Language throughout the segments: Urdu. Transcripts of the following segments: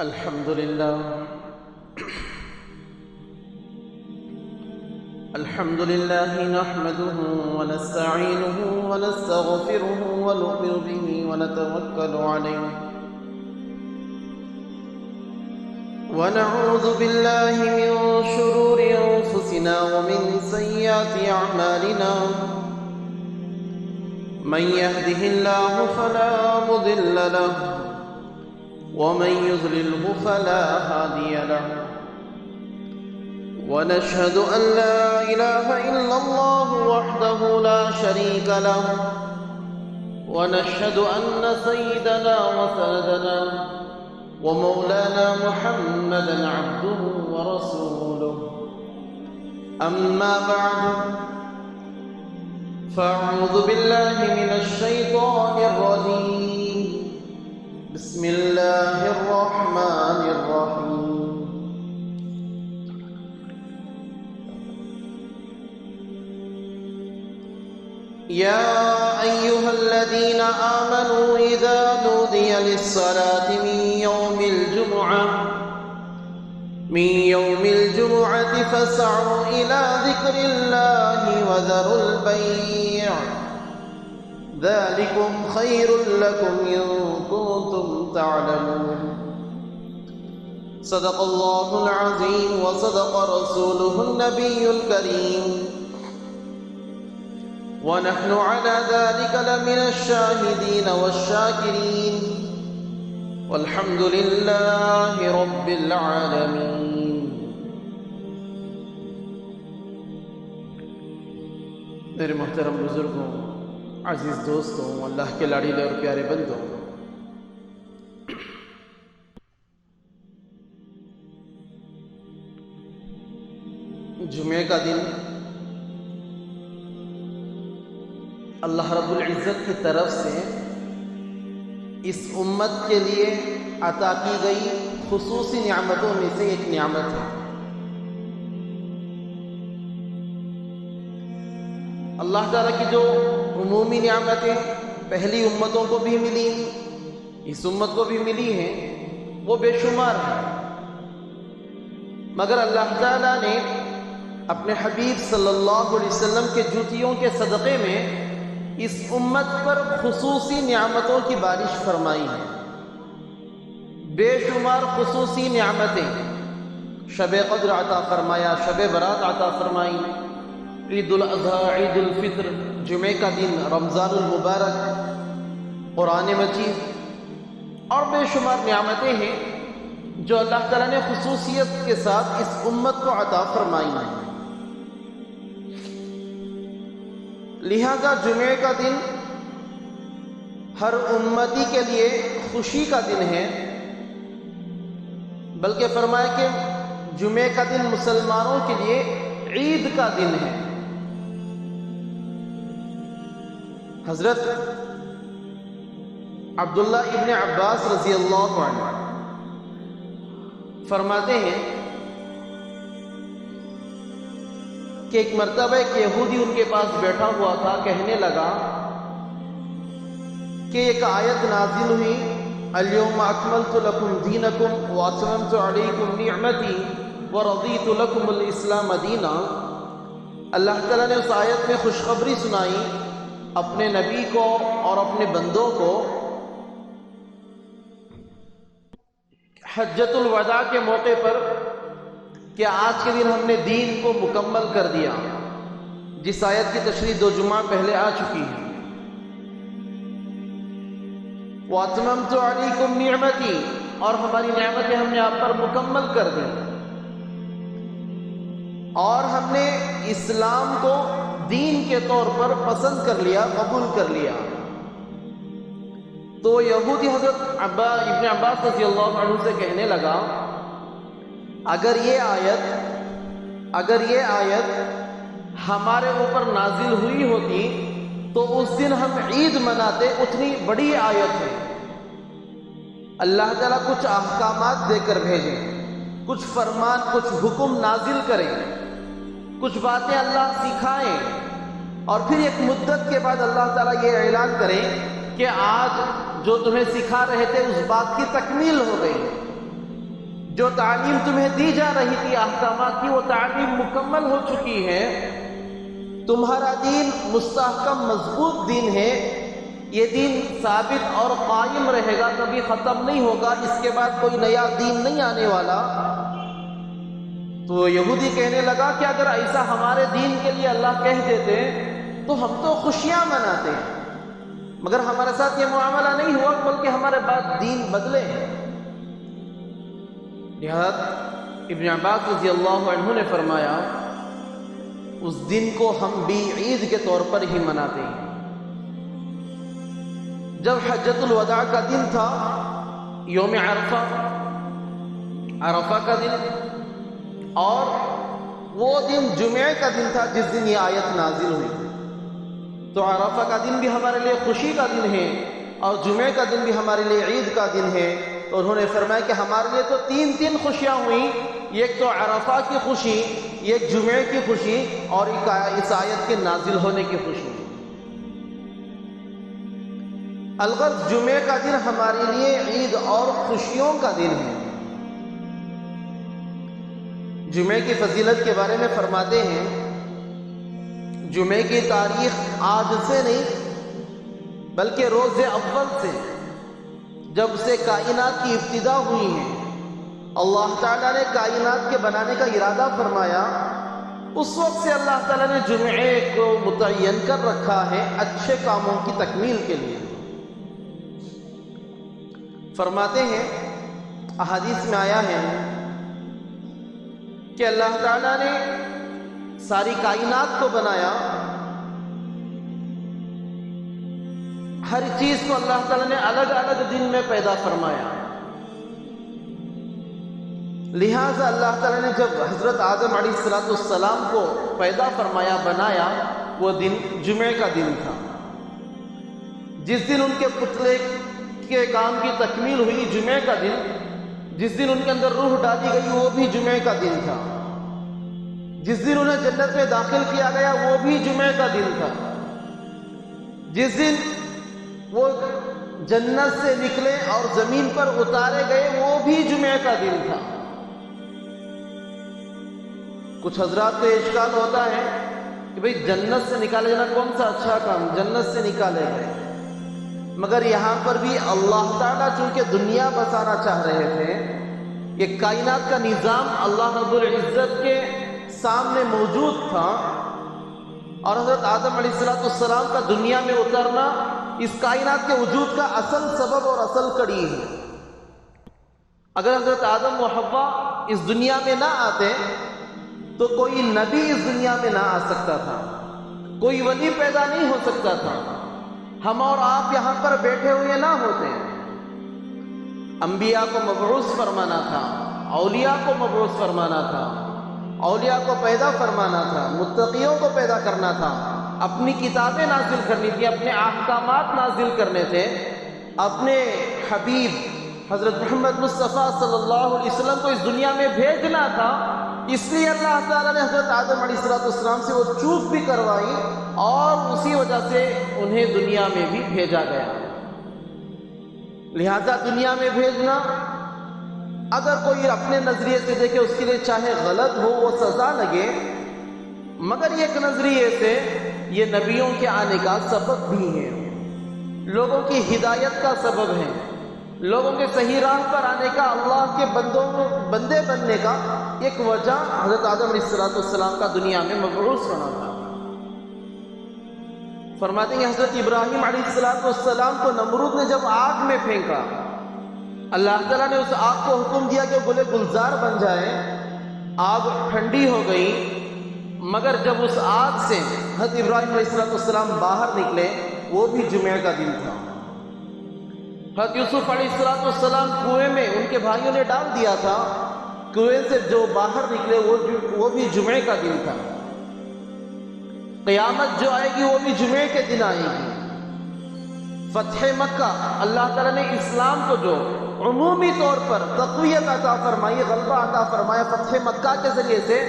الحمد لله نحمده ونستعينه ونستغفره ونؤمن به ونتوكل عليه ونعوذ بالله من شرور أنفسنا ومن سيئات أعمالنا من يهده الله فلا مضل له ومن يضلله فلا هادي له ونشهد أن لا إله إلا الله وحده لا شريك له ونشهد أن سيدنا وسندنا ومولانا محمدا عبده ورسوله أما بعد فأعوذ بالله من الشيطان الرجيم بسم الله الرحمن الرحيم يا أيها الذين آمنوا إذا نودي للصلاة من يوم الجمعة فاسعوا إلى ذكر الله وذروا البيع ذلكم خير لكم إن كنتم تعلمون صدق الله العظيم وصدق رسوله النبي الكريم ونحن على ذلك لمن الشاهدين والشاكرين والحمد لله رب العالمين. میرے محترم بزرگوں، عزیز دوستوں، اللہ کے لاڈیلے اور پیارے بندوں، جمعے کا دن اللہ رب العزت کی طرف سے اس امت کے لیے عطا کی گئی خصوصی نعمتوں میں سے ایک نعمت ہے۔ اللہ تعالیٰ کی جو عمومی نعمتیں پہلی امتوں کو بھی ملی، اس امت کو بھی ملی ہیں، وہ بے شمار ہیں، مگر اللہ تعالیٰ نے اپنے حبیب صلی اللہ علیہ وسلم کے جوتیوں کے صدقے میں اس امت پر خصوصی نعمتوں کی بارش فرمائی ہے۔ بے شمار خصوصی نعمتیں، شب قدر عطا فرمایا، شب برات عطا فرمائی، عید الاضحیٰ، عید الفطر، جمعے کا دن، رمضان المبارک، قرآن مجید، اور بے شمار نعمتیں ہیں جو اللہ تعالیٰ نے خصوصیت کے ساتھ اس امت کو عطا فرمائی ہیں۔ لہذا جمعے کا دن ہر امتی کے لیے خوشی کا دن ہے، بلکہ فرمایا کہ جمعے کا دن مسلمانوں کے لیے عید کا دن ہے۔ حضرت عبداللہ ابن عباس رضی اللہ عنہ فرماتے ہیں کہ ایک مرتبہ ایک یہودی ان کے پاس بیٹھا ہوا تھا، کہنے لگا کہ ایک آیت نازل ہوئی، اليوم اکملت لکم دینکم واتممت علیکم نعمتی ورضیت لکم الاسلام دینا۔ اللہ تعالیٰ نے اس آیت میں خوشخبری سنائی اپنے نبی کو اور اپنے بندوں کو حجۃ الوداع کے موقع پر کہ آج کے دن ہم نے دین کو مکمل کر دیا، جس آیت کی تشریح 2 جمعہ پہلے آ چکی ہے۔ وَأَتْمَمْتُ عَلَيْكُمْ نِعْمَتِي، اور ہماری نعمتیں ہم نے آپ پر مکمل کر دی، اور ہم نے اسلام کو دین کے طور پر پسند کر لیا، قبول کر لیا۔ تو یہودی حضرت ابن عباس رضی اللہ عنہ سے کہنے لگا، اگر یہ آیت ہمارے اوپر نازل ہوئی ہوتی تو اس دن ہم عید مناتے، اتنی بڑی آیت ہے۔ اللہ تعالیٰ کچھ احکامات دے کر بھیجیں، کچھ فرمان، کچھ حکم نازل کریں، کچھ باتیں اللہ سکھائیں، اور پھر ایک مدت کے بعد اللہ تعالیٰ یہ اعلان کریں کہ آج جو تمہیں سکھا رہے تھے اس بات کی تکمیل ہو گئی، جو تعلیم تمہیں دی جا رہی تھی احکامات کی، وہ تعلیم مکمل ہو چکی ہے، تمہارا دین مستحکم مضبوط دین ہے، یہ دین ثابت اور قائم رہے گا، کبھی ختم نہیں ہوگا، اس کے بعد کوئی نیا دین نہیں آنے والا۔ تو یہودی کہنے لگا کہ اگر ایسا ہمارے دین کے لیے اللہ کہہ دیتے تو ہم تو خوشیاں مناتے، مگر ہمارے ساتھ یہ معاملہ نہیں ہوا، بلکہ ہمارے بعد دین بدلے۔ لہذا ابن عباس رضی اللہ عنہ نے فرمایا اس دن کو ہم بھی عید کے طور پر ہی مناتے ہیں۔ جب حجۃ الوداع کا دن تھا، یوم عرفہ، عرفہ کا دن، اور وہ دن جمعے کا دن تھا جس دن یہ آیت نازل ہوئی، تو عرفہ کا دن بھی ہمارے لیے خوشی کا دن ہے اور جمعے کا دن بھی ہمارے لیے عید کا دن ہے۔ تو انہوں نے فرمایا کہ ہمارے لیے تو تین خوشیاں ہوئیں، ایک تو عرفہ کی خوشی، ایک جمعے کی خوشی، اور ایک اس آیت کے نازل ہونے کی خوشی۔ الغرض جمعے کا دن ہمارے لیے عید اور خوشیوں کا دن ہے۔ جمعے کی فضیلت کے بارے میں فرماتے ہیں، جمعے کی تاریخ آج سے نہیں بلکہ روز اول سے، جب سے کائنات کی ابتدا ہوئی ہے، اللہ تعالیٰ نے کائنات کے بنانے کا ارادہ فرمایا، اس وقت سے اللہ تعالیٰ نے جمعے کو متعین کر رکھا ہے اچھے کاموں کی تکمیل کے لیے۔ فرماتے ہیں، احادیث میں آیا ہے کہ اللہ تعالیٰ نے ساری کائنات کو بنایا، ہر چیز کو اللہ تعالیٰ نے الگ الگ دن میں پیدا فرمایا۔ لہٰذا اللہ تعالیٰ نے جب حضرت آدم علیہ السلام کو پیدا فرمایا، بنایا، وہ دن جمعے کا دن تھا۔ جس دن ان کے پتلے کے کام کی تکمیل ہوئی، جمعے کا دن، جس دن ان کے اندر روح ڈالی گئی، وہ بھی جمعے کا دن تھا۔ جس دن انہیں جنت میں داخل کیا گیا، وہ بھی جمعے کا دن تھا۔ جس دن وہ جنت سے نکلے اور زمین پر اتارے گئے، وہ بھی جمعے کا دن تھا۔ کچھ حضرات کو اشکال ہوتا ہے کہ بھئی جنت سے نکالے جانا کون سا اچھا کام، جنت سے نکالے گئے، مگر یہاں پر بھی اللہ تعالیٰ چونکہ دنیا بسانا چاہ رہے تھے، یہ کائنات کا نظام اللہ رب العزت کے سامنے موجود تھا، اور حضرت آدم علیہ السلام کا دنیا میں اترنا اس کائنات کے وجود کا اصل سبب اور اصل کڑی ہے۔ اگر حضرت آدم و حوا اس دنیا میں نہ آتے تو کوئی نبی اس دنیا میں نہ آ سکتا تھا، کوئی ولی پیدا نہیں ہو سکتا تھا، ہم اور آپ یہاں پر بیٹھے ہوئے نہ ہوتے۔ انبیاء کو مبعوث فرمانا تھا، اولیاء کو مبعوث فرمانا تھا، اولیاء کو پیدا فرمانا تھا، متقیوں کو پیدا کرنا تھا، اپنی کتابیں نازل کرنی تھی، اپنے احکامات نازل کرنے تھے، اپنے حبیب حضرت محمد مصطفیٰ صلی اللہ علیہ وسلم کو اس دنیا میں بھیجنا تھا۔ اس لیے اللہ تعالیٰ نے حضرت آدم علیہ السلام سے وہ چوک بھی کروائی، اور اسی وجہ سے انہیں دنیا میں بھی بھیجا گیا۔ لہذا دنیا میں بھیجنا، اگر کوئی اپنے نظریے سے دیکھے اس کے لیے چاہے غلط ہو، وہ سزا لگے، مگر ایک نظریے سے یہ نبیوں کے آنے کا سبب بھی ہے، لوگوں کی ہدایت کا سبب ہے، لوگوں کے صحیح راہ پر آنے کا، اللہ کے بندے بننے کا ایک وجہ حضرت آدم علیہ السلام کا دنیا میں مبعوث ہونا تھا۔ فرماتے ہیں حضرت ابراہیم علیہ السلام کو نمرود نے جب آگ میں پھینکا، اللہ تعالیٰ نے اس آگ کو حکم دیا کہ گلے گلزار بن جائے، آگ ٹھنڈی ہو گئی، مگر جب اس آگ سے حضرت ابراہیم علیہ السلام باہر نکلے، وہ بھی جمعے کا دن تھا۔ حضرت یوسف علیہ السلام کنویں میں ان کے بھائیوں نے ڈال دیا تھا، کنویں سے جو باہر نکلے وہ بھی جمعے کا دن تھا۔ قیامت جو آئے گی وہ بھی جمعے کے دن آئے گی۔ فتح مکہ، اللہ تعالیٰ نے اسلام کو جو عمومی طور پر تقویت عطا فرمائی، غلبہ عطا فرمایا، فتح مکہ کے ذریعے سے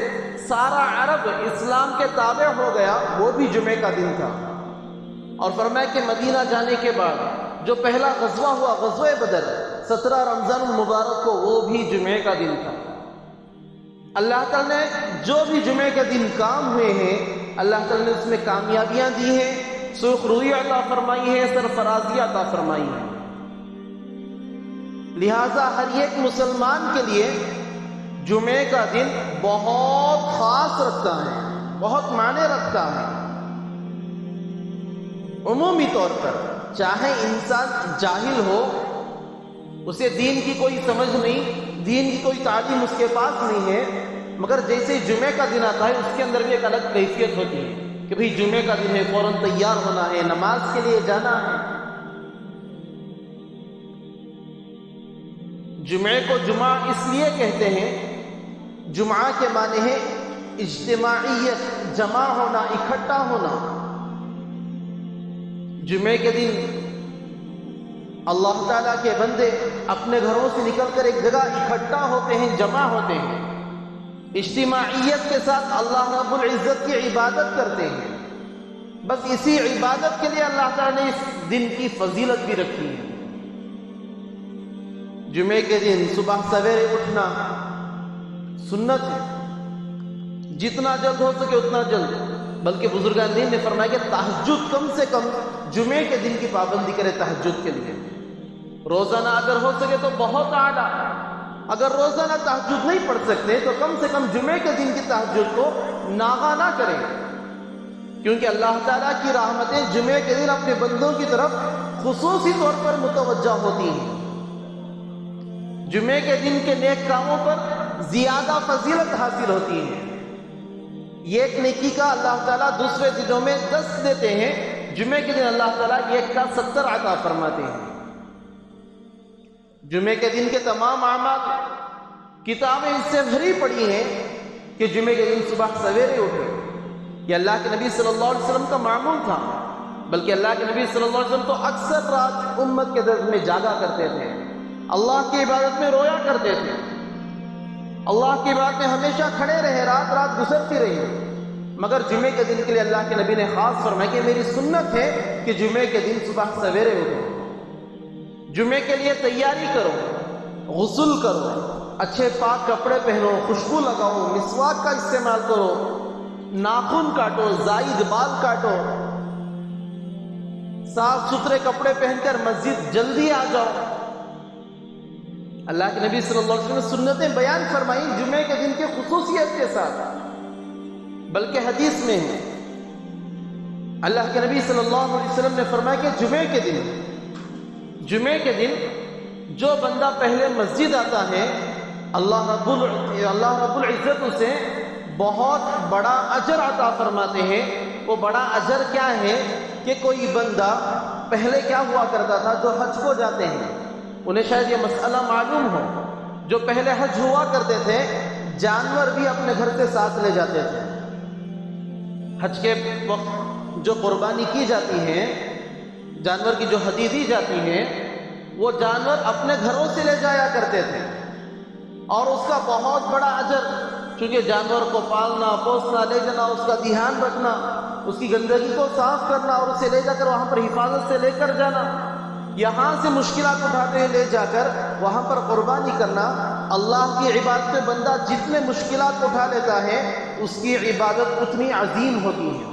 سارا عرب اسلام کے تابع ہو گیا، وہ بھی جمعے کا دن تھا۔ اور فرمایا کہ مدینہ جانے کے بعد جو پہلا غزوہ ہوا، غزوہ بدر، 17 رمضان المبارک کو وہ بھی جمعے کا دن تھا۔ اللہ تعالیٰ نے جو بھی جمعے کے دن کام ہوئے ہیں اللہ تعالیٰ نے اس میں کامیابیاں دی ہیں، سرخ روئی عطا فرمائی ہے، سرفرازی عطا فرمائی ہے۔ لہٰذا ہر ایک مسلمان کے لیے جمعے کا دن بہت خاص رکھتا ہے، بہت معنی رکھتا ہے۔ عمومی طور پر چاہے انسان جاہل ہو، اسے دین کی کوئی سمجھ نہیں، دین کی کوئی تعلیم اس کے پاس نہیں ہے، مگر جیسے جمعے کا دن آتا ہے اس کے اندر بھی ایک الگ کیفیت ہوتی ہے کہ بھئی جمعے کا دن ہے، فوراً تیار ہونا ہے، نماز کے لیے جانا ہے۔ جمعے کو جمعہ اس لیے کہتے ہیں، جمعہ کے معنی ہے اجتماعیت، جمع ہونا، اکٹھا ہونا۔ جمعے کے دن اللہ تعالیٰ کے بندے اپنے گھروں سے نکل کر ایک جگہ اکٹھا ہوتے ہیں، جمع ہوتے ہیں، اجتماعیت کے ساتھ اللہ رب العزت کی عبادت کرتے ہیں۔ بس اسی عبادت کے لیے اللہ تعالیٰ نے اس دن کی فضیلت بھی رکھی ہے۔ جمعے کے دن صبح سویرے اٹھنا سنت ہے، جتنا جلد ہو سکے اتنا جلد، بلکہ بزرگان دین نے فرمایا کہ تہجد کم سے کم جمعے کے دن کی پابندی کرے تہجد کے لیے۔ روزانہ اگر ہو سکے تو بہت اعلیٰ، اگر روزانہ تہجد نہیں پڑھ سکتے تو کم سے کم جمعے کے دن کی تہجد کو ناغہ نہ کریں، کیونکہ اللہ تعالیٰ کی رحمتیں جمعے کے دن اپنے بندوں کی طرف خصوصی طور پر متوجہ ہوتی ہیں۔ جمعے کے دن کے نیک کاموں پر زیادہ فضیلت حاصل ہوتی ہے۔ ایک نیکی کا اللہ تعالیٰ دوسرے دنوں میں 10 دیتے ہیں، جمعے کے دن اللہ تعالیٰ ایک کا 70 عطا فرماتے ہیں۔ جمعے کے دن کے تمام اعمال کتابیں اس سے بھری پڑی ہیں کہ جمعے کے دن صبح سویرے اٹھے، یہ اللہ کے نبی صلی اللہ علیہ وسلم کا معمول تھا، بلکہ اللہ کے نبی صلی اللہ علیہ وسلم تو اکثر رات امت کے درد میں جاگا کرتے تھے، اللہ کی عبادت میں رویا کرتے تھے، اللہ کی عبادت میں ہمیشہ کھڑے رہے، رات رات گزرتی رہی، مگر جمعے کے دن کے لیے اللہ کے نبی نے خاص فرمایا کہ میری سنت ہے کہ جمعے کے دن صبح سویرے اٹھو، جمعے کے لیے تیاری کرو، غسل کرو، اچھے پاک کپڑے پہنو، خوشبو لگاؤ، مسواک کا استعمال کرو، ناخن کاٹو، زائد بال کاٹو، صاف ستھرے کپڑے پہن کر مسجد جلدی آ جاؤ۔ اللہ کے نبی صلی اللہ علیہ وسلم نے سنتیں بیان فرمائی جمعے کے دن کی خصوصیت کے ساتھ، بلکہ حدیث میں ہے اللہ کے نبی صلی اللہ علیہ وسلم نے فرمایا کہ جمعے کے دن جو بندہ پہلے مسجد آتا ہے اللہ رب العزت اسے بہت بڑا اجر عطا فرماتے ہیں۔ وہ بڑا اجر کیا ہے کہ کوئی بندہ پہلے کیا ہوا کرتا تھا، جو حج کو جاتے ہیں انہیں شاید یہ مسئلہ معلوم ہو، جو پہلے حج ہوا کرتے تھے جانور بھی اپنے گھر سے ساتھ لے جاتے تھے۔ حج کے وقت جو قربانی کی جاتی ہے، جانور کی جو ہدیہ دی جاتی ہے، وہ جانور اپنے گھروں سے لے جایا کرتے تھے، اور اس کا بہت بڑا اجر، چونکہ جانور کو پالنا، پوسنا، لے جانا، اس کا دھیان رکھنا، اس کی گندگی کو صاف کرنا اور اسے لے جا کر وہاں پر حفاظت سے لے کر جانا، یہاں سے مشکلات اٹھاتے ہیں لے جا کر وہاں پر قربانی کرنا، اللہ کی عبادت میں بندہ جتنے مشکلات اٹھا لیتا ہے اس کی عبادت اتنی عظیم ہوتی ہے۔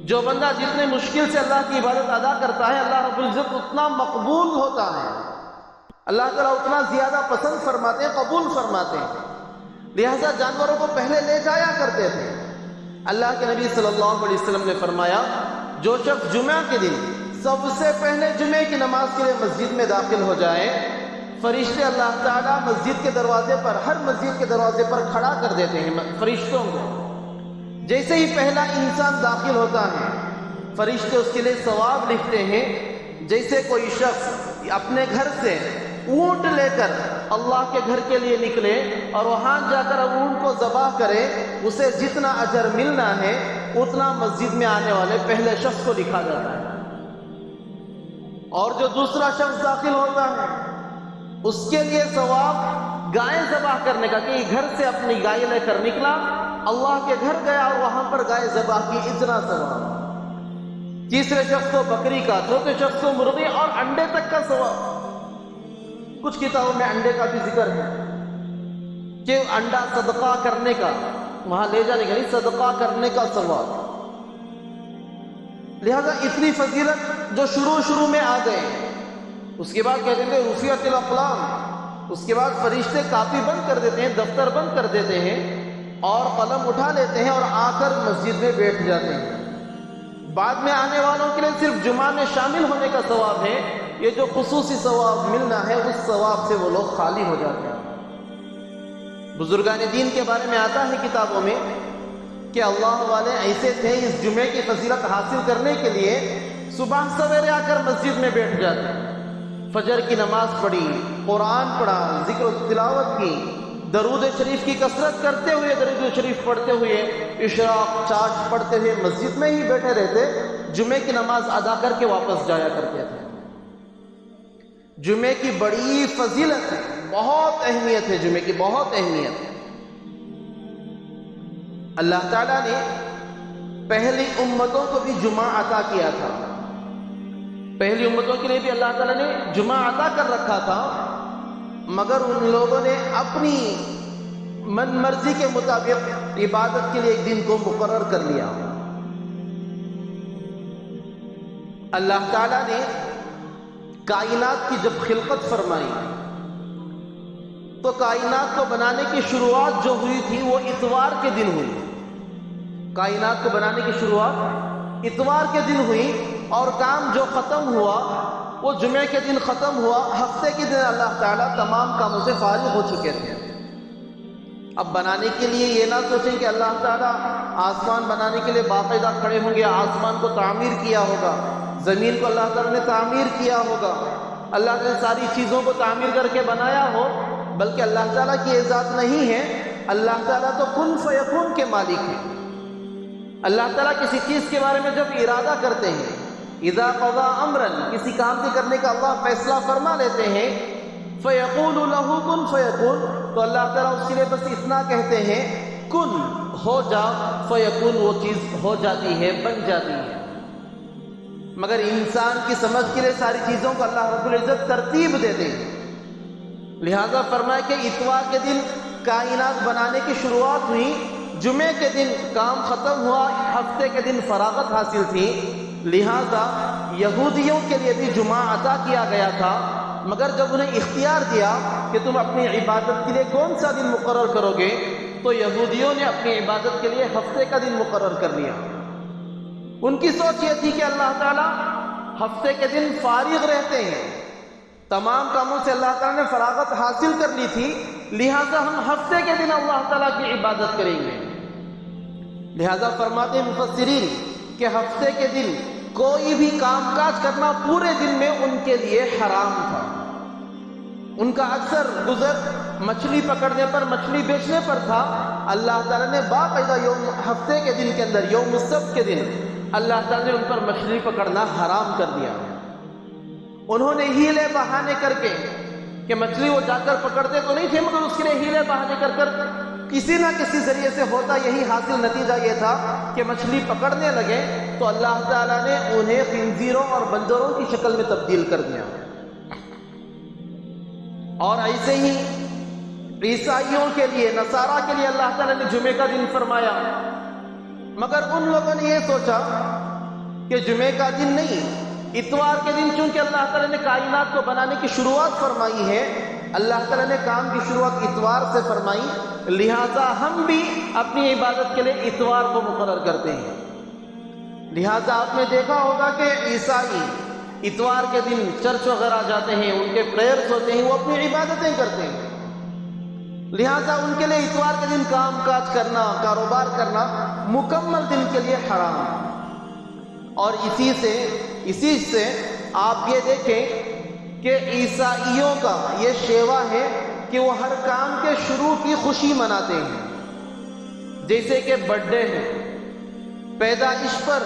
جو بندہ جتنے مشکل سے اللہ کی عبادت ادا کرتا ہے اللہ رب العزت اتنا مقبول ہوتا ہے، اللہ تعالیٰ اتنا زیادہ پسند فرماتے ہیں، قبول فرماتے ہیں، لہذا جانوروں کو پہلے لے جایا کرتے تھے۔ اللہ کے نبی صلی اللہ علیہ وسلم نے فرمایا جو شخص جمعہ کے دن سب سے پہلے جمعے کی نماز کے لیے مسجد میں داخل ہو جائے، فرشتے اللہ تعالیٰ مسجد کے دروازے پر، ہر مسجد کے دروازے پر کھڑا کر دیتے ہیں فرشتوں کو۔ جیسے ہی پہلا انسان داخل ہوتا ہے فرشتے اس کے لیے ثواب لکھتے ہیں، جیسے کوئی شخص اپنے گھر سے اونٹ لے کر اللہ کے گھر کے لیے نکلے اور وہاں جا کر اونٹ کو ذبح کرے، اسے جتنا اجر ملنا ہے اتنا مسجد میں آنے والے پہلے شخص کو لکھا جاتا ہے۔ اور جو دوسرا شخص داخل ہوتا ہے اس کے لیے ثواب گائے ذبح کرنے کا، کہ گھر سے اپنی گائے لے کر نکلا، اللہ کے گھر گیا اور وہاں پر گائے ذبح کی، اتنا ثواب۔ تیسرے شخص کو بکری کا، چوتھے شخص کو مرغی اور انڈے تک کا ثواب۔ کچھ کتابوں میں انڈے کا بھی ذکر ہے کہ انڈا صدقہ کرنے کا، وہاں لے جانے کا نہیں، صدقہ کرنے کا ثواب۔ لہذا اتنی فضیلت جو شروع میں آ گئے، اس کے بعد کہتے ہیں رفعت الاقلام، اس کے بعد فرشتے کاپی بند کر دیتے ہیں، دفتر بند کر دیتے ہیں اور قلم اٹھا لیتے ہیں اور آ کر مسجد میں بیٹھ جاتے ہیں۔ بعد میں آنے والوں کے لیے صرف جمعہ میں شامل ہونے کا ثواب ہے، یہ جو خصوصی ثواب ملنا ہے اس ثواب سے وہ لوگ خالی ہو جاتے ہیں۔ بزرگان دین کے بارے میں آتا ہے کتابوں میں کہ اللہ والے ایسے تھے، اس جمعے کی فضیلت حاصل کرنے کے لیے صبح سویرے آ کر مسجد میں بیٹھ جاتے ہیں، فجر کی نماز پڑھی، قرآن پڑھا، ذکر و تلاوت کی، درود شریف کی کثرت کرتے ہوئے، درود شریف پڑھتے ہوئے، اشراق چاش پڑھتے ہوئے مسجد میں ہی بیٹھے رہتے، جمعے کی نماز ادا کر کے واپس جایا کرتے تھے۔ جمعے کی بڑی فضیلت ہے، بہت اہمیت ہے، جمعے کی بہت اہمیت ہے۔ اللہ تعالیٰ نے پہلی امتوں کو بھی جمعہ عطا کیا تھا، پہلی امتوں کے لیے بھی اللہ تعالیٰ نے جمعہ عطا کر رکھا تھا، مگر ان لوگوں نے اپنی من مرضی کے مطابق عبادت کے لیے ایک دن کو مقرر کر لیا۔ اللہ تعالیٰ نے کائنات کی جب خلقت فرمائی تو کائنات کو بنانے کی شروعات جو ہوئی تھی وہ اتوار کے دن ہوئی۔ کائنات کو بنانے کی شروعات اتوار کے دن ہوئی اور کام جو ختم ہوا وہ جمعے کے دن ختم ہوا۔ ہفتے کے دن اللہ تعالیٰ تمام کاموں سے فارغ ہو چکے تھے۔ اب بنانے کے لیے یہ نہ سوچیں کہ اللہ تعالیٰ آسمان بنانے کے لیے باقاعدہ کھڑے ہوں گے، آسمان کو تعمیر کیا ہوگا، زمین کو اللہ تعالیٰ نے تعمیر کیا ہوگا، اللہ نے ساری چیزوں کو تعمیر کر کے بنایا ہو، بلکہ اللہ تعالیٰ کی یہ ذات نہیں ہے۔ اللہ تعالیٰ تو کن فیکون کے مالک ہیں۔ اللہ تعالیٰ کسی چیز کے بارے میں جب ارادہ کرتے ہیں، اذا قضا امرا، کسی کام کے کرنے کا اللہ فیصلہ فرما لیتے ہیں، فیقول له کن فیکون، تو اللہ تعالیٰ اس کے لیے بس اتنا کہتے ہیں کن، ہو جا، فیکون، وہ چیز ہو جاتی ہے، بن جاتی ہے۔ مگر انسان کی سمجھ کے لیے ساری چیزوں کو اللہ رب العزت ترتیب دیتے ہیں۔ لہذا فرمایا کہ اتوار کے دن کائنات بنانے کی شروعات ہوئی، جمعے کے دن کام ختم ہوا، ہفتے کے دن فراغت حاصل تھی۔ لہذا یہودیوں کے لیے بھی جمعہ عطا کیا گیا تھا، مگر جب انہیں اختیار دیا کہ تم اپنی عبادت کے لیے کون سا دن مقرر کرو گے، تو یہودیوں نے اپنی عبادت کے لیے ہفتے کا دن مقرر کر لیا۔ ان کی سوچ یہ تھی کہ اللہ تعالیٰ ہفتے کے دن فارغ رہتے ہیں، تمام کاموں سے اللہ تعالیٰ نے فراغت حاصل کر لی تھی، لہٰذا ہم ہفتے کے دن اللہ تعالیٰ کی عبادت کریں گے۔ لہٰذا فرماتے ہیں مفسرین کہ ہفتے کے دن کوئی بھی کام کاج کرنا پورے دن میں ان کے لیے حرام تھا۔ ان کا اکثر گزر مچھلی پکڑنے پر، مچھلی بیچنے پر تھا۔ اللہ تعالیٰ نے باقاعدہ ہفتے کے دن کے اندر یوم السبت کے دن اللہ تعالیٰ نے ان پر مچھلی پکڑنا حرام کر دیا۔ انہوں نے ہیلے بہانے کر کے کہ مچھلی وہ جا کر پکڑتے تو نہیں تھے، مگر اس کے لیے ہیلے بہانے کر کر کسی نہ کسی ذریعے سے ہوتا یہی حاصل نتیجہ یہ تھا کہ مچھلی پکڑنے لگے تو اللہ تعالیٰ نے انہیں خنزیروں اور بندروں کی شکل میں تبدیل کر دیا۔ اور ایسے ہی عیسائیوں کے لیے، نصارہ کے لیے اللہ تعالیٰ نے جمعے کا دن فرمایا، مگر ان لوگوں نے یہ سوچا کہ جمعے کا دن نہیں، اتوار کے دن، چونکہ اللہ تعالیٰ نے کائنات کو بنانے کی شروعات فرمائی ہے، اللہ تعالیٰ نے کام کی شروعات اتوار سے فرمائی، لہٰذا ہم بھی اپنی عبادت کے لیے اتوار کو مقرر کرتے ہیں۔ لہٰذا آپ نے دیکھا ہوگا کہ عیسائی اتوار کے دن چرچ وغیرہ جاتے ہیں، ان کے پریئرز ہوتے ہیں، وہ اپنی عبادتیں کرتے ہیں۔ لہٰذا ان کے لیے اتوار کے دن کام کاج کرنا، کاروبار کرنا مکمل دن کے لیے حرام ہے۔ اور اسی سے آپ یہ دیکھیں کہ عیسائیوں کا یہ شیوا ہے کہ وہ ہر کام کے شروع کی خوشی مناتے ہیں، جیسے کہ برتھ ڈے ہے، پیدائش پر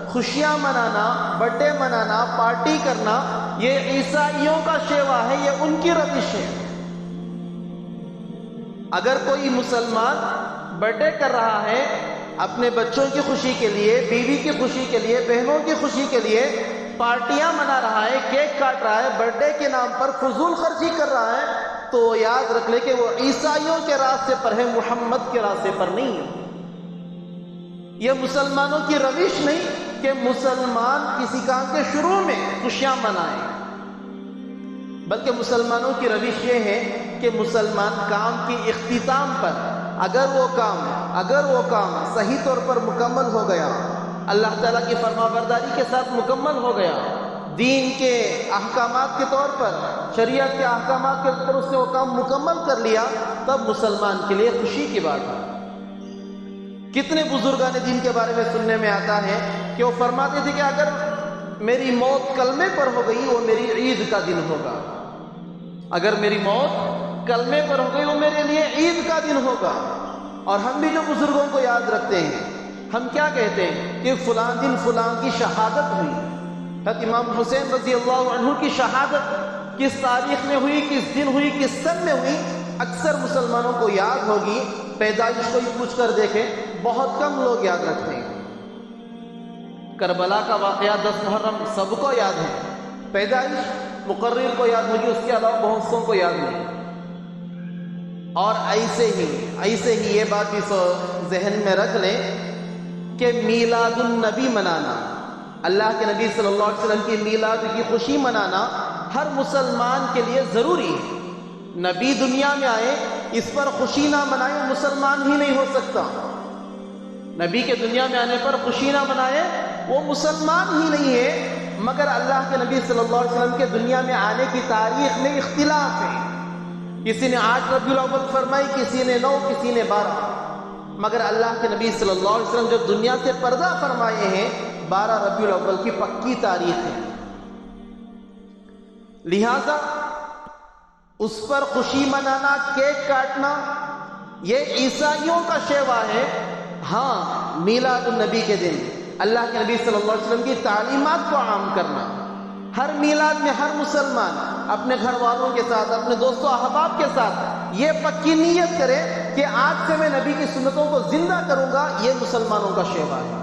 خوشیاں منانا، برتھ ڈے منانا، پارٹی کرنا، یہ عیسائیوں کا شیوا ہے، یہ ان کی روش ہے۔ اگر کوئی مسلمان برتھ ڈے کر رہا ہے اپنے بچوں کی خوشی کے لیے، بیوی کی خوشی کے لیے، بہنوں کی خوشی کے لیے، پارٹیاں منا رہا ہے، کیک کاٹ رہا ہے، برتھ ڈے کے نام پر فضول خرچی کر رہا ہے، تو یاد رکھ لے کہ وہ عیسائیوں کے راستے پر ہے، محمد کے راستے پر نہیں ہے۔ یہ مسلمانوں کی روش نہیں کہ مسلمان کسی کام کے شروع میں خوشیاں منائیں، بلکہ مسلمانوں کی روش یہ ہے کہ مسلمان کام کی اختتام پر اگر وہ کام صحیح طور پر مکمل ہو گیا، اللہ تعالیٰ کی فرما برداری کے ساتھ مکمل ہو گیا، دین کے احکامات کے طور پر، شریعت کے احکامات کے طور پر اس نے وہ کام مکمل کر لیا، تب مسلمان کے لیے خوشی کی بات ہے۔ کتنے بزرگان دین کے بارے میں سننے میں آتا ہے کہ وہ فرماتے تھے کہ اگر میری موت کلمے پر ہو گئی وہ میری عید کا دن ہوگا، اگر میری موت کلمے پر ہو گئی وہ میرے لیے عید کا دن ہوگا۔ اور ہم بھی جو بزرگوں کو یاد رکھتے ہیں، ہم کیا کہتے ہیں کہ فلاں دن فلاں کی شہادت ہوئی، حضرت امام حسین رضی اللہ عنہ کی شہادت کس تاریخ میں ہوئی، کس دن ہوئی، کس سن میں ہوئی، اکثر مسلمانوں کو یاد ہوگی۔ پیدائش کو ہی پوچھ کر دیکھیں، بہت کم لوگ یاد رکھتے ہیں۔ کربلا کا واقعہ 10 محرم سب کو یاد ہے، پیدائش مقرر کو یاد ہوگی، اس کے علاوہ بہت سو کو یاد نہیں۔ اور ایسے ہی یہ بات بھی ذہن میں رکھ لیں کہ میلاد النبی منانا، اللہ کے نبی صلی اللہ علیہ وسلم کی میلاد کی خوشی منانا ہر مسلمان کے لیے ضروری ہے۔ نبی دنیا میں آئے، اس پر خوشی نہ منائے وہ مسلمان ہی نہیں ہو سکتا۔ نبی کے دنیا میں آنے پر خوشی نہ منائے وہ مسلمان ہی نہیں ہے۔ مگر اللہ کے نبی صلی اللہ علیہ وسلم کے دنیا میں آنے کی تاریخ میں اختلاف ہے، کسی نے 8 ربیع الاول فرمائی، کسی نے 9، کسی نے 12، مگر اللہ کے نبی صلی اللہ علیہ وسلم جو دنیا سے پردہ فرمائے ہیں 12 ربیع الاول کی پکی تاریخ ہے۔ لہذا اس پر خوشی منانا، کیک کاٹنا، یہ عیسائیوں کا شیوا ہے۔ ہاں، میلاد النبی کے دن اللہ کے نبی صلی اللہ علیہ وسلم کی تعلیمات کو عام کرنا، ہر میلاد میں ہر مسلمان اپنے گھر والوں کے ساتھ، اپنے دوستوں احباب کے ساتھ یہ پکی نیت کرے کہ آج سے میں نبی کی سنتوں کو زندہ کروں گا، یہ مسلمانوں کا شیوا ہے۔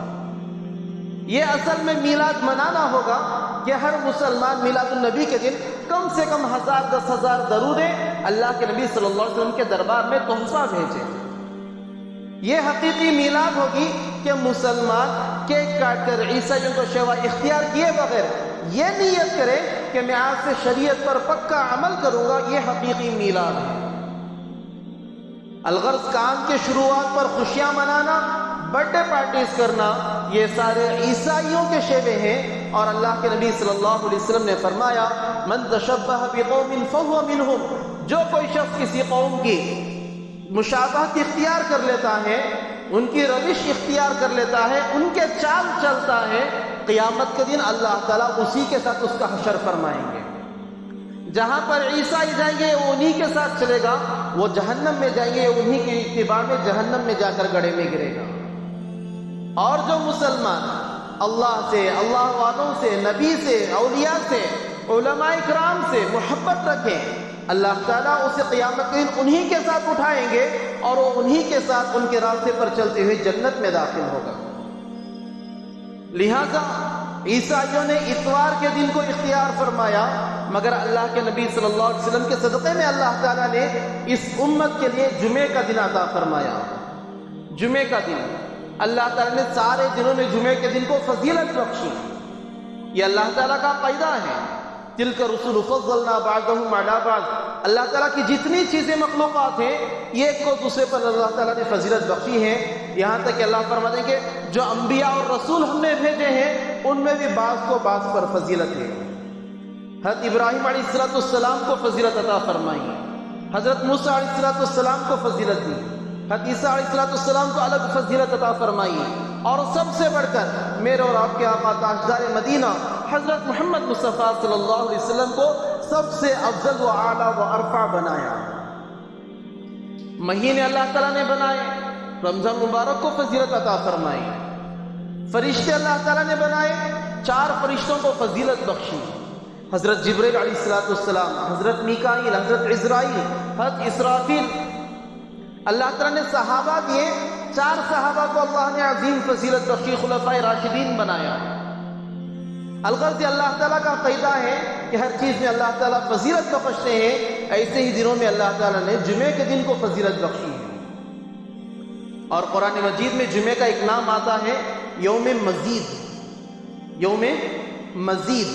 یہ اصل میں میلاد منانا ہوگا کہ ہر مسلمان میلاد النبی کے دن کم سے کم 1000 10,000 درودیں اللہ کے نبی صلی اللہ علیہ وسلم کے دربار میں تحفہ بھیجے۔ یہ حقیقی میلاد ہوگی کہ مسلمان کیک کاٹ کر عیسائیوں کو شیوا اختیار کیے بغیر یہ نیت کرے کہ میں آج سے شریعت پر پکا عمل کروں گا، یہ حقیقی میلاد ہے۔ الغرض کام کے شروعات پر خوشیاں منانا، برتھ ڈے پارٹیز کرنا، یہ سارے عیسائیوں کے شیوے ہیں۔ اور اللہ کے نبی صلی اللہ علیہ وسلم نے فرمایا، من تشبہ بقوم فہو منہم، جو کوئی شخص کسی قوم کی مشابہت اختیار کر لیتا ہے، ان کی روش اختیار کر لیتا ہے، ان کے چال چلتا ہے، قیامت کے دن اللہ تعالیٰ اسی کے ساتھ اس کا حشر فرمائیں گے۔ جہاں پر عیسائی جائیں گے وہ انہی کے ساتھ چلے گا، وہ جہنم میں جائیں گے، انہی کی اتباع میں جہنم میں جا کر گڑھے میں گرے گا۔ اور جو مسلمان اللہ سے، اللہ والوں سے، نبی سے، اولیاء سے، علماء کرام سے محبت رکھیں، اللہ تعالیٰ اسے قیامت کے دن انہی کے ساتھ اٹھائیں گے اور وہ انہی کے ساتھ ان کے راستے پر چلتے ہوئے جنت میں داخل ہوگا۔ لہذا عیسائیوں نے اتوار کے دن کو اختیار فرمایا، مگر اللہ کے نبی صلی اللہ علیہ وسلم کے صدقے میں اللہ تعالیٰ نے اس امت کے لیے جمعے کا دن عطا فرمایا۔ جمعے کا دن اللہ تعالیٰ نے سارے دنوں میں جمعے کے دن کو فضیلت بخشی۔ یہ اللہ تعالیٰ کا قاعدہ ہے، تلک رسول فضلنا بعضهم علی بعض۔ اللہ تعالیٰ کی جتنی چیزیں مخلوقات ہیں یہ ایک کو دوسرے پر اللہ تعالیٰ نے فضیلت بخشی ہے، یہاں تک کہ اللہ فرماتے ہیں کہ جو انبیاء اور رسول ہم نے بھیجے ہیں ان میں بھی بعض کو بعض پر فضیلت ہے۔ حضرت ابراہیم علیہ السلام کو فضیلت عطا فرمائی، حضرت موسیٰ علیہ السلام کو فضیلت دی، حضرت عیسیٰ علیہ السلام کو الگ فضیلت عطا فرمائی، اور سب سے بڑھ کر میرے اور آپ کے آقا تاجدار مدینہ حضرت محمد مصطفیٰ صلی اللہ علیہ وسلم کو سب سے افضل و اعلیٰ و ارفع بنایا۔ مہینے اللہ تعالیٰ نے بنائے، رمضان مبارک کو فضیلت عطا فرمائی، فرشتے اللہ تعالیٰ نے بنائے، 4 فرشتوں کو فضیلت بخشی، حضرت جبریل علیہ السلام، حضرت میکائیل، حضرت عزرائیل، حضرت اسرافیل۔ اللہ تعالیٰ نے صحابہ دیے، 4 صحابہ کو اللہ نے عظیم فضیلت بخشی، خلفائے راشدین بنایا۔ الغرض اللہ تعالیٰ کا قاعدہ ہے کہ ہر چیز میں اللہ تعالیٰ فضیلت بخشتے ہیں، ایسے ہی دنوں میں اللہ تعالیٰ نے جمعے کے دن کو فضیلت بخشی ہے۔ اور قرآن مجید میں جمعے کا ایک نام آتا ہے یوم مزید۔ یوم مزید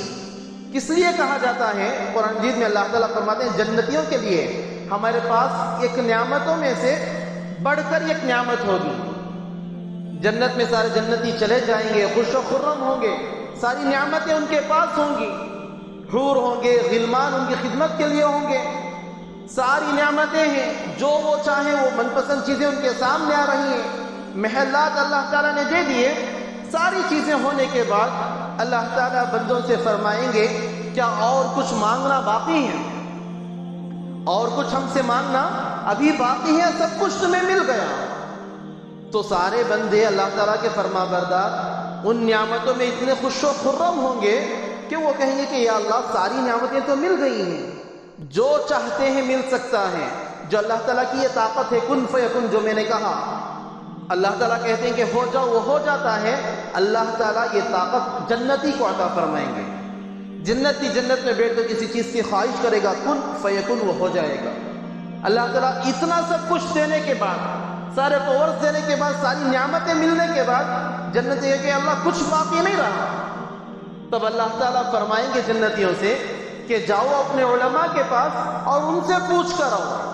کس لیے کہا جاتا ہے؟ قرآن مجید میں اللہ تعالیٰ فرماتے ہیں جنتیوں کے لیے ہمارے پاس ایک نعمتوں میں سے بڑھ کر ایک نعمت ہوگی۔ جنت میں سارے جنتی چلے جائیں گے، خوش و خرم ہوں گے، ساری نعمتیں ان کے پاس ہوں گی، حور ہوں گے، غلمان ان کی خدمت کے لیے ہوں گے، ساری نعمتیں ہیں، جو وہ چاہیں وہ من پسند چیزیں ان کے سامنے آ رہی ہیں، محلات اللہ تعالیٰ نے دے دیے۔ ساری چیزیں ہونے کے بعد اللہ تعالیٰ بندوں سے فرمائیں گے کیا اور کچھ مانگنا باقی ہے؟ اور کچھ ہم سے مانگنا ابھی باقی ہے؟ سب کچھ تمہیں مل گیا۔ تو سارے بندے اللہ تعالیٰ کے فرما بردار ان نعمتوں میں اتنے خوش و خرم ہوں گے کہ وہ کہیں گے کہ یا اللہ ساری نعمتیں تو مل گئی ہیں، جو چاہتے ہیں مل سکتا ہے۔ جو اللہ تعالیٰ کی یہ طاقت ہے کن فیکن، جو میں نے کہا اللہ تعالیٰ کہتے ہیں کہ ہو جاؤ، وہ ہو جاتا ہے۔ اللہ تعالیٰ یہ طاقت جنتی کو عطا فرمائیں گے۔ جنتی جنت میں بیٹھ کر کسی چیز کی خواہش کرے گا، کن فیکن، وہ ہو جائے گا۔ اللہ تعالیٰ اتنا سب کچھ دینے کے بعد، سارے پاورز دینے کے بعد، ساری نعمتیں ملنے کے بعد جنتی ہے کہ اللہ کچھ باقی نہیں رہا۔ تب اللہ تعالیٰ فرمائیں گے جنتیوں سے کہ جاؤ اپنے علماء کے پاس اور ان سے پوچھ کر آؤ۔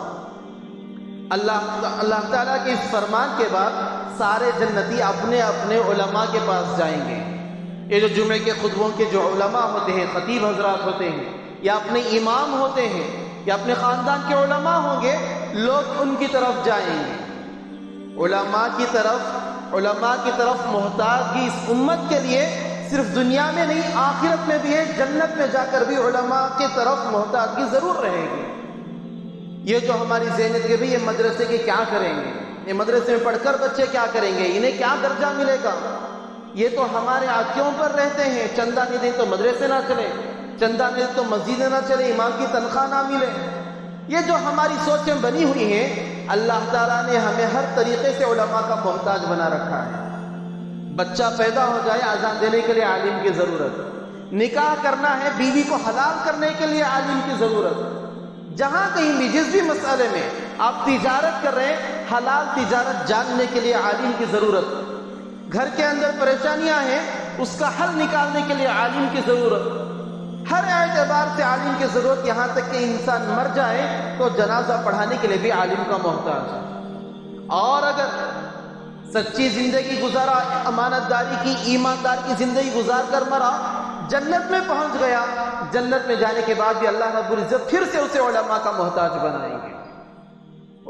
اللہ تعالیٰ کے اس فرمان کے بعد سارے جنتی اپنے اپنے علماء کے پاس جائیں گے۔ یہ جو جمعے کے خطبوں کے جو علماء ہوتے ہیں، خطیب حضرات ہوتے ہیں، یا اپنے امام ہوتے ہیں، یا اپنے خاندان کے علماء ہوں گے، لوگ ان کی طرف جائیں گے۔ علماء کی طرف محتاجی اس امت کے لیے صرف دنیا میں نہیں، آخرت میں بھی ہے۔ جنت میں جا کر بھی علماء کی طرف محتاجی ضرور رہے گی۔ یہ جو ہماری ذہنیت کے بھی یہ مدرسے کے کیا کریں گے، یہ مدرسے میں پڑھ کر بچے کیا کریں گے، انہیں کیا درجہ ملے گا، یہ تو ہمارے آنکھوں پر رہتے ہیں۔ چندہ نہیں دیں تو مدرسے نہ چلے، چندہ نہیں دیں تو مسجدیں نہ چلے، امام کی تنخواہ نہ ملے۔ یہ جو ہماری سوچیں بنی ہوئی ہیں، اللہ تعالیٰ نے ہمیں ہر طریقے سے علماء کا محتاج بنا رکھا ہے۔ بچہ پیدا ہو جائے، اذان دینے کے لیے عالم کی ضرورت، نکاح کرنا ہے، بیوی کو حلال کرنے کے لیے عالم کی ضرورت، جہاں کہیں بھی جس بھی مسئلے میں آپ تجارت کر رہے ہیں، حلال تجارت جاننے کے لیے عالم کی ضرورت، گھر کے اندر پریشانیاں ہیں اس کا حل نکالنے کے لیے عالم کی ضرورت، ہر اعتبار سے عالم کی ضرورت، یہاں تک کہ انسان مر جائے تو جنازہ پڑھانے کے لیے بھی عالم کا محتاج ہے۔ اور اگر سچی زندگی گزارا، امانت داری کی، ایماندار کی زندگی گزار کر مرا، جنت میں پہنچ گیا، جنت میں جانے کے بعد بھی اللہ رب العزت پھر سے اسے علماء کا محتاج بنائیں گے۔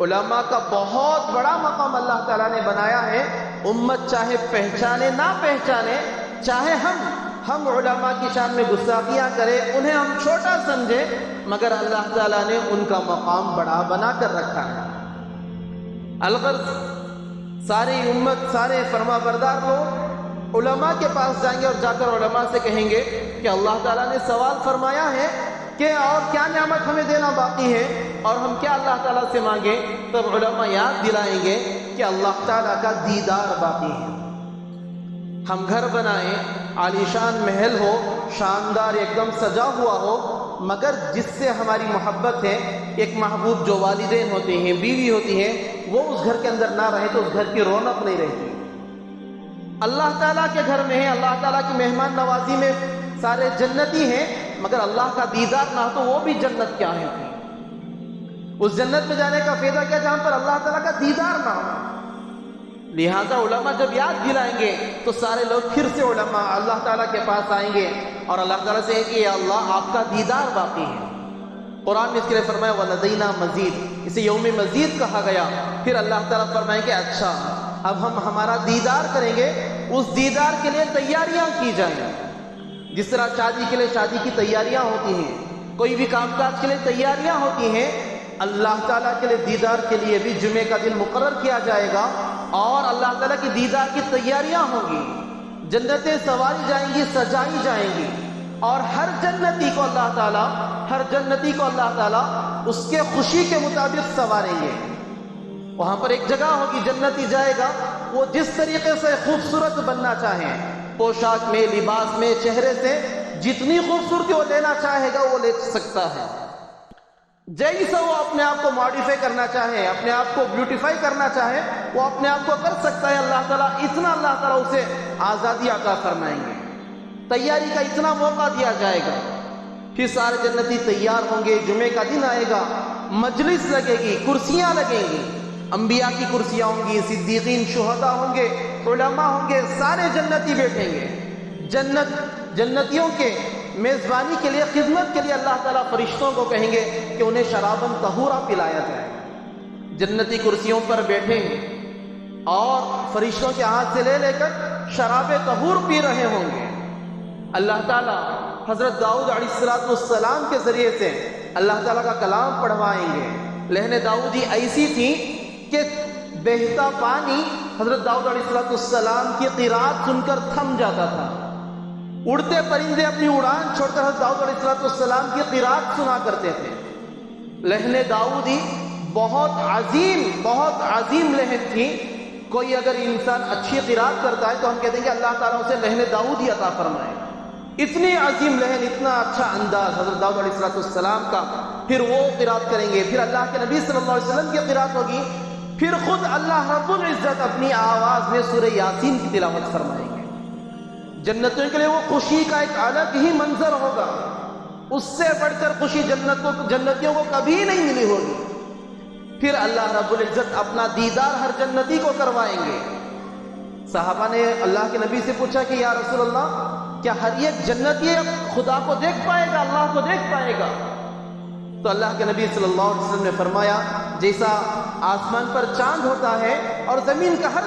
علماء کا بہت بڑا مقام اللہ تعالیٰ نے بنایا ہے۔ امت چاہے پہچانے نہ پہچانے، چاہے ہم علماء کی شان میں گستاخیاں کریں، انہیں ہم چھوٹا سمجھیں، مگر اللہ تعالیٰ نے ان کا مقام بڑا بنا کر رکھا ہے۔ الغرض ساری امت، سارے فرما بردار لوگ علماء کے پاس جائیں گے اور جا کر علماء سے کہیں گے کہ اللہ تعالیٰ نے سوال فرمایا ہے کہ اور کیا نعمت ہمیں دینا باقی ہے اور ہم کیا اللہ تعالیٰ سے مانگیں۔ تب علماء یاد دلائیں گے کہ اللہ تعالیٰ کا دیدار باقی ہے۔ ہم گھر بنائیں، عالیشان محل ہو، شاندار ایک دم سجا ہوا ہو، مگر جس سے ہماری محبت ہے، ایک محبوب جو والدین ہوتے ہیں، بیوی ہوتی ہے، وہ اس گھر کے اندر نہ رہے تو اس گھر کی رونق نہیں رہتی۔ اللہ تعالیٰ کے گھر میں ہے، اللہ تعالیٰ کی مہمان نوازی میں سارے جنتی ہیں، مگر اللہ کا دیدار نہ ہو تو وہ بھی جنت کیا ہے؟ اس جنت میں جانے کا فائدہ کیا جہاں پر اللہ تعالیٰ کا دیدار نہ ہو؟ لہٰذا علماء جب یاد دلائیں گے تو سارے لوگ پھر سے علماء اللہ تعالیٰ کے پاس آئیں گے اور اللہ تعالیٰ سے کہ یا اللہ آپ کا دیدار باقی ہے۔ قرآن میں اس کے لیے فرمایا وَلَدَيْنَا مَزِيد، اسے یوم مزید کہا گیا۔ پھر اللہ تعالیٰ فرمائیں کہ اچھا اب ہم ہمارا دیدار کریں گے، اس دیدار کے لیے تیاریاں کی جائیں۔ جس طرح شادی کے لیے شادی کی تیاریاں ہوتی ہیں، کوئی بھی کام کاج کے لیے تیاریاں ہوتی ہیں، اللہ تعالیٰ کے لیے دیدار کے لیے بھی جمعے کا دن مقرر کیا جائے گا اور اللہ تعالیٰ کی دیدار کی تیاریاں ہوں گی، جنتیں سواری جائیں گی، سجائی جائیں گی، اور ہر جنتی کو اللہ تعالیٰ اس کے خوشی کے مطابق سواریں گے۔ وہاں پر ایک جگہ ہوگی، جنتی جائے گا، وہ جس طریقے سے خوبصورت بننا چاہیں، پوشاک میں، لباس میں، چہرے سے جتنی خوبصورتی وہ لینا چاہے گا وہ لے سکتا ہے. جیسا وہ اپنے آپ کو ماڈیفائی کرنا چاہے، اپنے آپ کو بیوٹیفائی کرنا چاہے، وہ اپنے آپ کو کر سکتا ہے. اللہ تعالیٰ اتنا اللہ تعالیٰ اسے آزادی عطا فرمائیں گے، تیاری کا اتنا موقع دیا جائے گا. پھر سارے جنتی تیار ہوں گے، جمعے کا دن آئے گا، مجلس لگے گی، کرسیاں لگیں گی، انبیاء کی کرسیاں ہوں گی، صدیقین، شہداء ہوں گے، علماء ہوں گے، سارے جنتی بیٹھیں گے. جنتیوں کے میزبانی کے لیے، خدمت کے لیے اللہ تعالیٰ فرشتوں کو کہیں گے کہ انہیں شراباً طہورا پلایا جائے. جنتی کرسیوں پر بیٹھیں گے اور فرشتوں کے ہاتھ سے لے لے کر شراب طہور پی رہے ہوں گے. اللہ تعالیٰ حضرت داؤد علیہ السلام کے ذریعے سے اللہ تعالیٰ کا کلام پڑھوائیں گے. لہن داؤدی ایسی تھی کہ بہتا پانی حضرت داؤد علیہ السلام کی قرات سن کر تھم جاتا تھا. اڑتے پرندے اپنی اڑان چھوڑ کر حضرت داؤد علیہ السلام کی قرات سنا کرتے تھے. لہن داؤدی بہت عظیم لہن تھی. کوئی اگر انسان اچھی قرات کرتا ہے تو ہم کہتے ہیں کہ اللہ تعالیٰ اسے لہن داؤدی عطا فرمائے. اتنی عظیم لہن، اتنا اچھا انداز حضرت داؤد علیہ السلام کا. پھر وہ قرات کریں گے، پھر اللہ کے نبی صلی اللہ علیہ وسلم کی قرات ہوگی، پھر خود اللہ رب العزت اپنی آواز میں سورہ یاسین کی تلاوت فرمائیں گے. جنتوں کے لیے وہ خوشی کا ایک الگ ہی منظر ہوگا. اس سے بڑھ کر خوشی جنتیوں کو کبھی نہیں ملی ہوگی. پھر اللہ رب العزت اپنا دیدار ہر جنتی کو کروائیں گے. صحابہ نے اللہ کے نبی سے پوچھا کہ یا رسول اللہ، کیا ہر ایک جنتی خدا کو دیکھ پائے گا، اللہ کو دیکھ پائے گا؟ تو اللہ کے نبی صلی اللہ علیہ وسلم نے فرمایا، جیسا آسمان پر چاند ہوتا ہے اور زمین کا ہر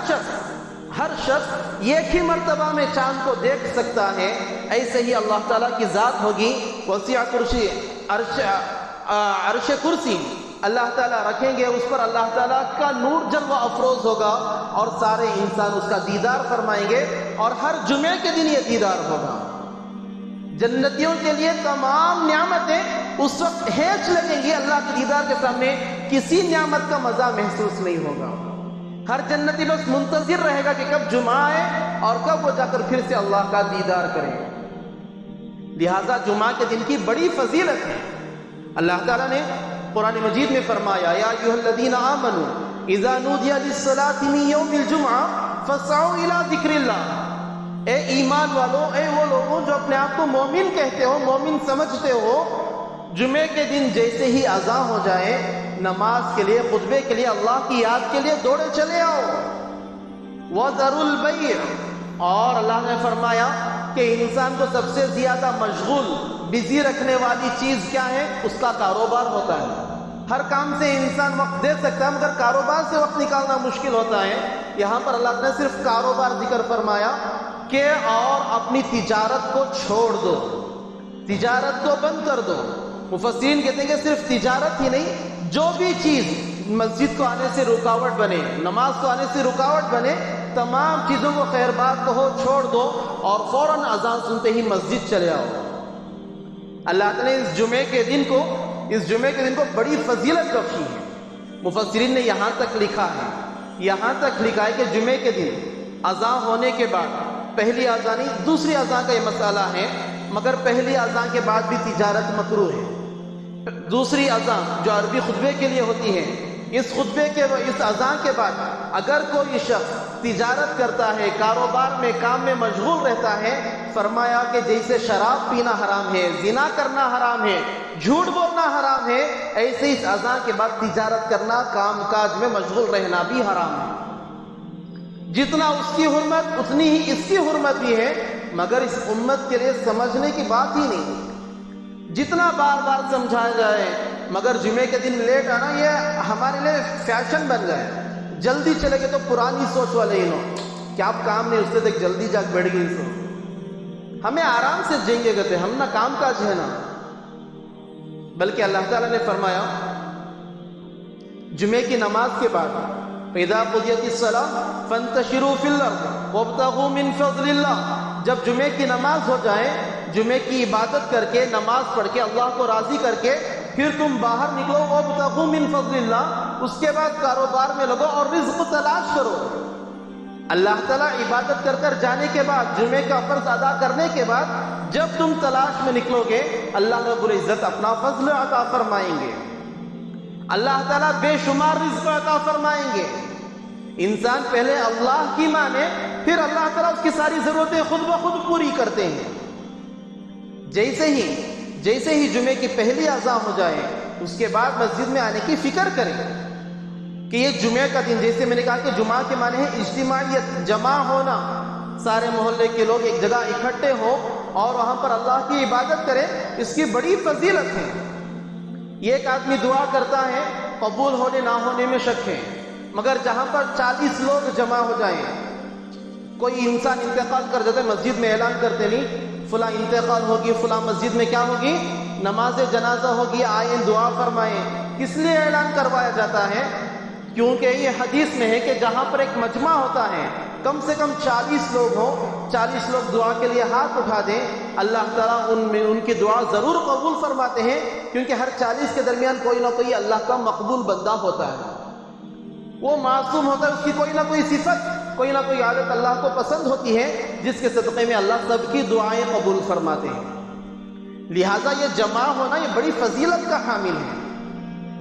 شخص ایک ہی مرتبہ میں چاند کو دیکھ سکتا ہے، ایسے ہی اللہ تعالیٰ کی ذات ہوگی. وسیع کرسی، عرش کرسی اللہ تعالیٰ رکھیں گے، اس پر اللہ تعالیٰ کا نور جلوہ افروز ہوگا اور سارے انسان اس کا دیدار فرمائیں گے. اور ہر جمعے کے دن یہ دیدار ہوگا. جنتیوں کے لیے تمام نعمتیں اس وقت ہینچ لگیں گی. اللہ کے دیدار کے سامنے کسی نعمت کا مزہ محسوس نہیں ہوگا. ہر جنتی بس منتظر رہے گا کہ کب جمعہ آئے اور کب وہ جا کر پھر سے اللہ کا دیدار کرے. لہذا جمعہ کے دن کی بڑی فضیلت ہے. اللہ تعالیٰ نے قرآن مجید میں فرمایا، یا ایھا الذین آمنوا اذا نودی للصلاۃ من یوم الجمعہ فاسعوا الی ذکر اللہ. اے ایمان والو، اے وہ لوگوں جو اپنے آپ کو مومن کہتے ہو، مومن سمجھتے ہو، جمعے کے دن جیسے ہی اذان ہو جائے، نماز کے لیے، خطبے کے لیے، اللہ کی یاد کے لیے دوڑے چلے آؤ. وَذَرُوا الْبَيْعَ، اور اللہ نے فرمایا کہ انسان کو سب سے زیادہ مشغول، بزی رکھنے والی چیز کیا ہے؟ اس کا کاروبار ہوتا ہے. ہر کام سے انسان وقت دے سکتا ہے مگر کاروبار سے وقت نکالنا مشکل ہوتا ہے. یہاں پر اللہ نے صرف کاروبار ذکر فرمایا کہ اور اپنی تجارت کو چھوڑ دو، تجارت کو بند کر دو. مفسرین کہتے ہیں کہ صرف تجارت ہی نہیں، جو بھی چیز مسجد کو آنے سے رکاوٹ بنے، نماز کو آنے سے رکاوٹ بنے، تمام چیزوں کو خیر بات کہو، چھوڑ دو اور فوراً اذان سنتے ہی مسجد چلے آؤ. اللہ تعالیٰ نے اس جمعے کے دن کو بڑی فضیلت بخشی ہے. مفسرین نے یہاں تک لکھا ہے کہ جمعے کے دن اذان ہونے کے بعد، پہلی اذان نہیں دوسری اذان کا یہ مسئلہ ہے، مگر پہلی اذان کے بعد بھی تجارت مکروہ ہے. دوسری اذان جو عربی خطبے کے لیے ہوتی ہے، اس اذان کے بعد اگر کوئی شخص تجارت کرتا ہے، کاروبار میں، کام میں مشغول رہتا ہے، فرمایا کہ جیسے شراب پینا حرام ہے، زنا کرنا حرام ہے، جھوٹ بولنا حرام ہے، ایسے اس اذان کے بعد تجارت کرنا، کام کاج میں مشغول رہنا بھی حرام ہے. جتنا اس کی حرمت اتنی ہی اس کی حرمت بھی ہے، مگر اس امت کے لیے سمجھنے کی بات ہی نہیں. جتنا بار بار سمجھایا جائے، مگر جمعے کے دن لیٹ آنا یہ ہمارے لیے فیشن بن گئے. جلدی چلے گئے تو پرانی سوچ والے ہی کیا آپ کام نہیں، اس سے دیکھ جلدی جاگ بیٹھ گئی. ہمیں آرام سے جیں گے کہتے ہم نہ کام کاج ہے نا. بلکہ اللہ تعالیٰ نے فرمایا جمعے کی نماز کے بعد، فَإِذَا قُضِيَتِ الصَّلَاةُ فَانتَشِرُوا فِي الْأَرْضِ وَابْتَغُوا مِن فَضْلِ اللَّهِ. جب جمعے کی نماز ہو جائے، جمعے کی عبادت کر کے، نماز پڑھ کے، اللہ کو راضی کر کے پھر تم باہر نکلو، وَابْتَغُوا مِن فَضْلِ اللَّهِ. اس کے بعد کاروبار میں لگو اور رزق تلاش کرو. اللہ تعالیٰ عبادت کر کر جانے کے بعد، جمعے کا فرض ادا کرنے کے بعد جب تم تلاش میں نکلو گے، اللہ رب العزت اپنا فضل عطا فرمائیں گے، اللہ تعالیٰ بے شمار رزق عطا فرمائیں گے۔ انسان پہلے اللہ کی مانے، پھر اللہ تعالیٰ اس کی ساری ضرورتیں خود بخود پوری کرتے ہیں۔ جیسے ہی جمعے کی پہلی اذان ہو جائے، اس کے بعد مسجد میں آنے کی فکر کریں کہ یہ جمعے کا دن، جیسے میں نے کہا کہ جمعہ کے معنی ہے اجتماعیت، جمع ہونا، سارے محلے کے لوگ ایک جگہ اکٹھے ہوں اور وہاں پر اللہ کی عبادت کریں، اس کی بڑی فضیلت ہے۔ یہ ایک آدمی دعا کرتا ہے، قبول ہونے نہ ہونے میں شک ہے، مگر جہاں پر 40 لوگ جمع ہو جائیں، کوئی انسان انتقال کر جاتا ہے، مسجد میں اعلان کرتے نہیں فلاں انتقال ہوگی، فلاں مسجد میں کیا ہوگی، نماز جنازہ ہوگی، آئیں دعا فرمائیں۔ کس لیے اعلان کروایا جاتا ہے؟ کیونکہ یہ حدیث میں ہے کہ جہاں پر ایک مجمع ہوتا ہے، کم سے کم 40 لوگ ہوں، 40 لوگ دعا کے لیے ہاتھ اٹھا دیں، اللہ تعالیٰ ان کی دعا ضرور قبول فرماتے ہیں، کیونکہ ہر 40 کے درمیان کوئی نہ کوئی اللہ کا مقبول بندہ ہوتا ہے، وہ معصوم ہوتا ہے، اس کی کوئی نہ کوئی صفت، کوئی نہ کوئی عادت اللہ کو پسند ہوتی ہے، جس کے صدقے میں اللہ سب کی دعائیں قبول فرماتے ہیں۔ لہٰذا یہ جمع ہونا یہ بڑی فضیلت کا حامل ہے۔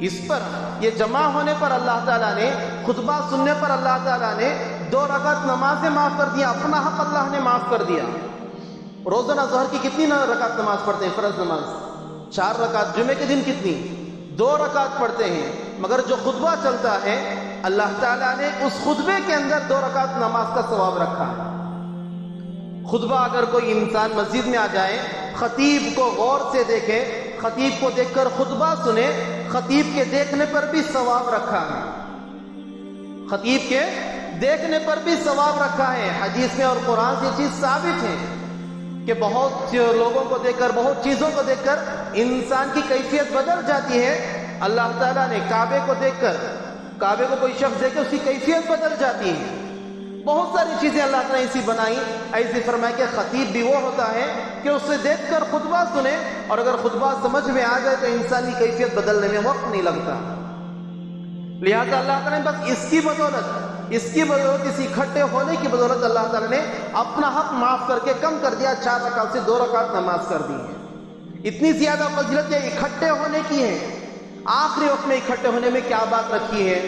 اس پر، یہ جمع ہونے پر اللہ تعالیٰ نے، خطبہ سننے پر اللہ تعالیٰ نے 2 رکعت نمازیں معاف کر دیا، اپنا حق اللہ نے معاف کر دیا۔ روزانہ ظہر کی کتنی رکعت نماز پڑھتے ہیں؟ فرض نماز 4 رکعت، جمعے کے دن کتنی؟ 2 رکعت پڑھتے ہیں، مگر جو خطبہ چلتا ہے اللہ تعالیٰ نے اس خطبے کے اندر 2 رکعت نماز کا ثواب رکھا ہے۔ خطبہ اگر کوئی انسان مسجد میں آ جائے، خطیب کو غور سے دیکھے، خطیب کو دیکھ کر خطبہ سنے، خطیب کے دیکھنے پر بھی ثواب رکھا ہے، خطیب کے دیکھنے پر بھی ثواب رکھا ہے۔ حدیث میں اور قرآن سے یہ چیز ثابت ہے کہ بہت لوگوں کو دیکھ کر، بہت چیزوں کو دیکھ کر انسان کی کیفیت بدل جاتی ہے۔ اللہ تعالیٰ نے کعبے کو دیکھ کر، کعبے کو کوئی شخص دیکھ کر اس کی کیفیت بدل جاتی ہے۔ بہت ساری چیزیں اللہ تعالیٰ نے ایسی بنائی، ایسی فرمایا کہ خطیب بھی وہ ہوتا ہے کہ اسے دیکھ کر خطبہ سنے، اور اگر خطبہ سمجھ میں آ جائے تو انسان کی کیفیت بدلنے میں وقت نہیں لگتا۔ لہذا اللہ تعالیٰ نے بس اس کی بدولت، اس اکٹھے ہونے کی بدولت اللہ تعالیٰ نے اپنا حق معاف کر کے کم کر دیا، 4 رکعت سے 2 رکعت نماز کر دی ہے۔ اتنی زیادہ فضیلت یہ اکٹھے ہونے کی ہے۔ آخری وقت میں اکٹھے ہونے میں کیا بات رکھی ہے؟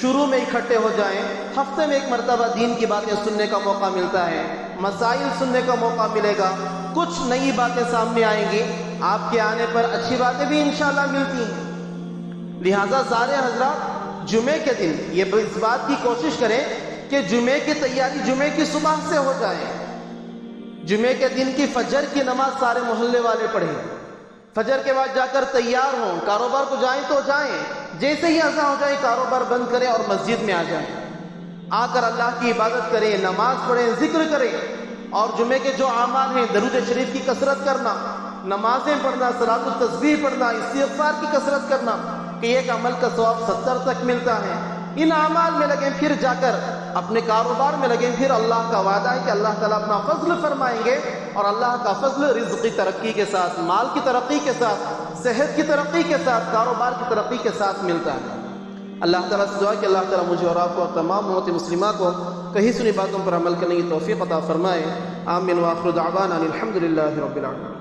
شروع میں اکٹھے ہو جائیں، ہفتے میں 1 مرتبہ دین کی باتیں سننے کا موقع ملتا ہے، مسائل سننے کا موقع ملے گا، کچھ نئی باتیں سامنے آئیں گی، آپ کے آنے پر اچھی باتیں بھی انشاءاللہ ملتی ہیں۔ لہٰذا سارے حضرات جمعے کے دن یہ اس بات کی کوشش کریں کہ جمعے کی تیاری جمعے کی صبح سے ہو جائے۔ جمعے کے دن کی فجر کی نماز سارے محلے والے پڑھیں، فجر کے بعد جا کر تیار ہوں، کاروبار کو جائیں تو جائیں، جیسے ہی اذان ہو جائے کاروبار بند کریں اور مسجد میں آ جائیں، آ کر اللہ کی عبادت کریں، نماز پڑھیں، ذکر کریں، اور جمعے کے جو اعمال ہیں، درود شریف کی کثرت کرنا، نمازیں پڑھنا، صلاۃ التسبیح پڑھنا، استغفار کی کثرت کرنا، کہ ایک عمل کا ثواب 70 تک ملتا ہے۔ ان اعمال میں لگیں، پھر جا کر اپنے کاروبار میں لگیں، پھر اللہ کا وعدہ ہے کہ اللہ تعالیٰ اپنا فضل فرمائیں گے، اور اللہ کا فضل رزق کی ترقی کے ساتھ، مال کی ترقی کے ساتھ، صحت کی ترقی کے ساتھ، کاروبار کی ترقی کے ساتھ ملتا ہے۔ اللہ تعالیٰ سے دعا کہ اللہ تعالیٰ مجھے اور آپ کو اور تمام امت مسلمہ کو کہیں سنی باتوں پر عمل کرنے کی توفیق عطا فرمائے۔ آمین وآخر دعوانا الحمدللہ رب العالمین۔